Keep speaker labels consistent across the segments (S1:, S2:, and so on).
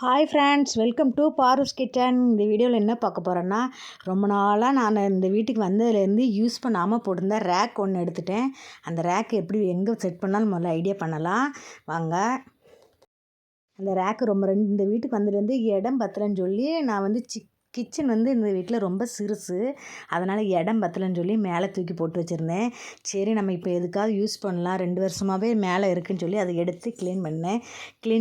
S1: Hi friends, welcome to பார்வஸ் kitchen. இந்த வீடியோவில் என்ன பார்க்க போகிறேன்னா, ரொம்ப நாளாக நான் இந்த வீட்டுக்கு வந்ததுலேருந்து யூஸ் பண்ணாமல் போட்டிருந்த ரேக் ஒன்று எடுத்துட்டேன். அந்த ரேக் எப்படி எங்கே செட் பண்ணாலும் முதல்ல ஐடியா பண்ணலாம் வாங்க. அந்த ரேக்கு இந்த வீட்டுக்கு வந்ததுலேருந்து இடம் பத்தலைன்னு சொல்லி நான் வந்து கிச்சன் வந்து இந்த வீட்டில் ரொம்ப சிறுசு, அதனால் இடம் பத்தலைன்னு சொல்லி மேலே தூக்கி போட்டு வச்சுருந்தேன். சரி நம்ம இப்போ எதுக்காவது யூஸ் பண்ணலாம், 2 வருஷமாகவே மேலே இருக்குதுன்னு சொல்லி அதை எடுத்து க்ளீன்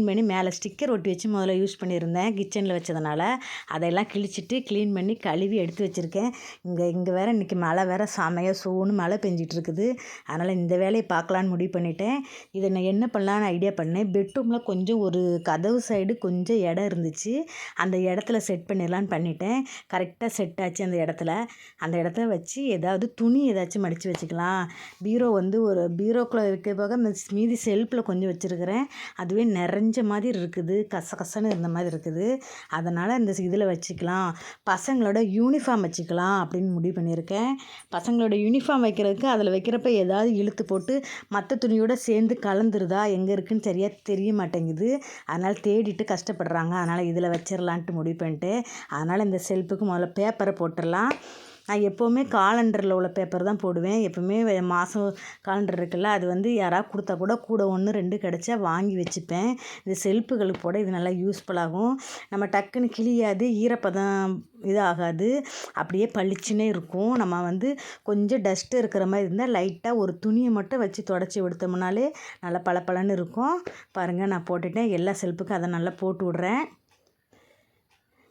S1: பண்ணி மேலே ஸ்டிக்கர் ஒட்டி வச்சு முதல்ல யூஸ் பண்ணியிருந்தேன். கிச்சனில் வச்சதுனால அதையெல்லாம் கிழிச்சிட்டு க்ளீன் பண்ணி கழுவி எடுத்து வச்சுருக்கேன். இங்கே வேறு இன்றைக்கி மழை வேறு செமையாக சோன்னு மழை பெஞ்சிட்டு இருக்குது. அதனால் இந்த வேலையை பார்க்கலான்னு முடிவு பண்ணிட்டேன். இதை நான் என்ன பண்ணலான்னு ஐடியா பண்ணேன். பெட்ரூமில் கொஞ்சம் ஒரு கதவு சைடு கொஞ்சம் இடம் இருந்துச்சு, அந்த இடத்துல செட் பண்ணிடலான்னு பண்ணிட்டேன். கரெக்டாக செட் ஆச்சு. அந்த இடத்துல வச்சு ஏதாவது துணி ஏதாச்சும் மடித்து வச்சுக்கலாம். பீரோ வந்து ஒரு பீரோக்குள்ளே இருக்க போக மீதி செல்ஃபில் கொஞ்சம் வச்சுருக்கிறேன். அதுவே நிறைஞ்ச மாதிரி இருக்குது, கசகசன்னு இருந்த மாதிரி இருக்குது. அதனால் இந்த இதில் வச்சுக்கலாம், பசங்களோட யூனிஃபார்ம் வச்சுக்கலாம் அப்படின்னு முடிவு பண்ணியிருக்கேன். பசங்களோட யூனிஃபார்ம் வைக்கிறதுக்கு அதில் வைக்கிறப்ப ஏதாவது இழுத்து போட்டு மற்ற துணியோடு சேர்ந்து கலந்துருதா, எங்கே இருக்குதுன்னு சரியாக தெரிய மாட்டேங்குது. அதனால் தேடிட்டு கஷ்டப்படுறாங்க. அதனால் இதில் வச்சிடலான்ட்டு முடிவு பண்ணிட்டு, அதனால் இந்த செல்ஃபுக்கு முதல்ல பேப்பரை போட்டுடலாம். நான் எப்போவுமே காலண்டரில் உள்ள பேப்பர் தான் போடுவேன். எப்போவுமே மாதம் காலண்டர் இருக்குல்ல, அது வந்து யாராவது கொடுத்தா கூட 1 2 கிடச்சா வாங்கி வச்சுப்பேன். இந்த செல்ஃபுகளுக்கு போட இது நல்லா யூஸ்ஃபுல்லாகும். நம்ம டக்குன்னு கிழியாது, ஈரப்பதம் ஆகாது, அப்படியே பளிச்சுன்னே இருக்கும். நம்ம வந்து கொஞ்சம் டஸ்ட்டு இருக்கிற மாதிரி இருந்தால் லைட்டாக ஒரு துணியை மட்டும் வச்சு தொடச்சி எடுத்தோம்னாலே நல்லா பளபளன்னு இருக்கும். பாருங்கள், நான் போட்டுட்டேன். எல்லா செல்ஃபுக்கும் அதை நல்லா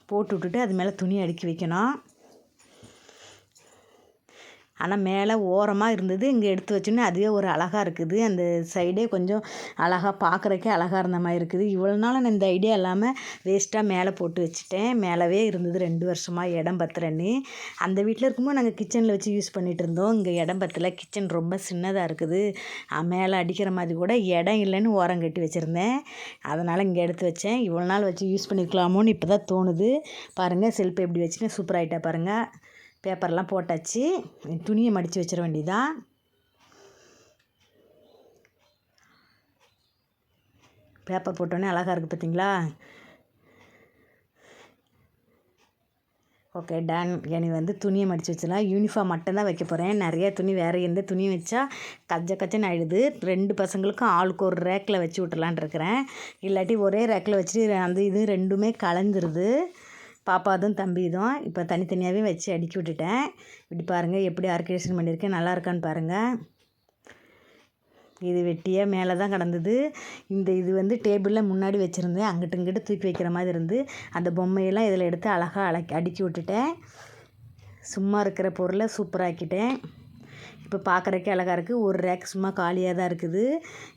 S1: போட்டு விட்டுட்டு அது மேலே துணி அடுக்கி வைக்கணும். ஆனால் மேலே ஓரமாக இருந்தது, இங்கே எடுத்து வச்சோன்னே அதுவே ஒரு அழகாக இருக்குது. அந்த சைடே கொஞ்சம் அழகாக பார்க்குறக்கே அழகாக இருந்த மாதிரி இருக்குது. இவ்வளோ நாள் நான் இந்த ஐடியா இல்லாமல் வேஸ்ட்டாக மேலே போட்டு வச்சுட்டேன். மேலவே இருந்தது 2 வருஷமாக இடம் பத்தலைன்னு. அந்த வீட்டில் இருக்கும்போது நாங்கள் கிச்சனில் வச்சு யூஸ் பண்ணிகிட்டு இருந்தோம். இங்கே இடம் பத்தலை, கிச்சன் ரொம்ப சின்னதாக இருக்குது. மேலே அடிக்கிற மாதிரி கூட இடம் இல்லைன்னு ஓரம் கட்டி வச்சுருந்தேன். அதனால் இங்கே எடுத்து வச்சேன். இவ்வளோ நாள் வச்சு யூஸ் பண்ணியிருக்கலாமோன்னு இப்போ தான் தோணுது. பாருங்கள், செல்ஃபை எப்படி வச்சுன்னு சூப்பராகிட்டா பாருங்கள். பேப்பர்லாம் போட்டாச்சு, துணியை மடித்து வச்சிட வேண்டியதான். பேப்பர் போட்டோன்னே அழகாக இருக்குது பார்த்தீங்களா? Okay, done. இனி வந்து துணியை மடித்து வச்சிடலாம். யூனிஃபார்ம் மட்டும்தான் வைக்க போகிறேன். நிறையா துணி வேறு எந்த துணியும் வச்சா கச்சன்னு ஆகிடுது. 2 பசங்களுக்கும் ஆளுக்கு ஒரு ரேக்கில் வச்சு விட்டுலான் இருக்கிறேன். இல்லாட்டி ஒரே ரேக்கில் வச்சுட்டு அந்த இது ரெண்டுமே கலந்துருது. பாப்பாதும் தம்பிதும் இப்போ தனித்தனியாகவே வச்சு அடுக்கி விட்டுட்டேன். இப்படி பாருங்கள் எப்படி ஆர்கனைசேஷன் பண்ணியிருக்கேன், நல்லா இருக்கான்னு பாருங்கள். இது வெட்டியாக மேலே தான் கிடந்தது. இது வந்து டேபிளில் முன்னாடி வச்சுருந்தேன். அங்கிட்டு இங்கிட்டு தூக்கி வைக்கிற மாதிரி இருந்து அந்த பொம்மையெல்லாம் இதில் எடுத்து அழகாக அடுக்கி விட்டுட்டேன். சும்மா இருக்கிற பொருளை சூப்பராக்கிட்டேன். இப்போ பார்க்குறக்கே அழகாக இருக்குது. ஒரு ரேக் சும்மா காலியாக தான் இருக்குது.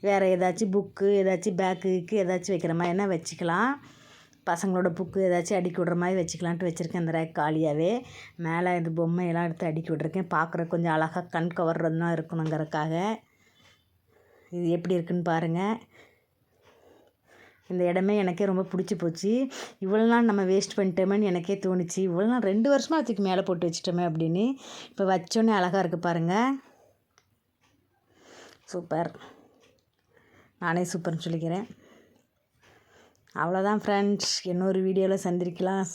S1: வேறு ஏதாச்சும் புக்கு, ஏதாச்சும் பேக்குக்கு ஏதாச்சும் வைக்கிற மாதிரினா வச்சுக்கலாம். பசங்களோட புக்கு ஏதாச்சும் அடுக்கி விட்ற மாதிரி வச்சுக்கலான்ட்டு வச்சுருக்கேன். அந்த ரேக் காலியாகவே மேலே இந்த பொம்மையெல்லாம் எடுத்து அடுக்கி விட்ருக்கேன். பார்க்குற கொஞ்சம் அழகாக கண் கவர்றதுனா இருக்கணுங்கிறதுக்காக. இது எப்படி இருக்குன்னு பாருங்கள். இந்த இடமே எனக்கே ரொம்ப பிடிச்சி போச்சு. இவ்வளோ நாள் நம்ம வேஸ்ட் பண்ணிட்டோமேன்னு எனக்கே தோணுச்சு. இவ்வளோ நாள் 2 வருஷமாக அதுக்கு மேலே போட்டு வச்சிட்டோமே அப்படின்னு. இப்போ வச்சோன்னே அழகாக இருக்குது பாருங்கள். சூப்பர், நானே சூப்பர்னு சொல்லிக்கிறேன். அவ்வளோதான் ஃப்ரெண்ட்ஸ், இன்னொரு வீடியோவில் சந்திக்கலாம்.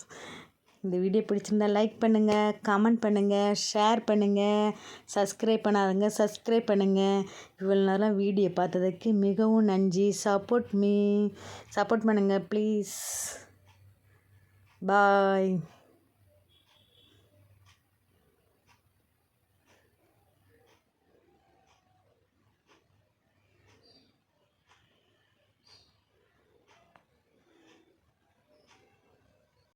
S1: இந்த வீடியோ பிடிச்சிருந்தா லைக் பண்ணுங்கள், கமெண்ட் பண்ணுங்கள், ஷேர் பண்ணுங்கள். சப்ஸ்கிரைப் பண்ணாதவங்க சப்ஸ்கிரைப் பண்ணுங்கள். இவ்வளோ நேரம் வீடியோ பார்த்ததுக்கு மிகவும் நன்றி. சப்போர்ட் பண்ணுங்கள் ப்ளீஸ். பாய்.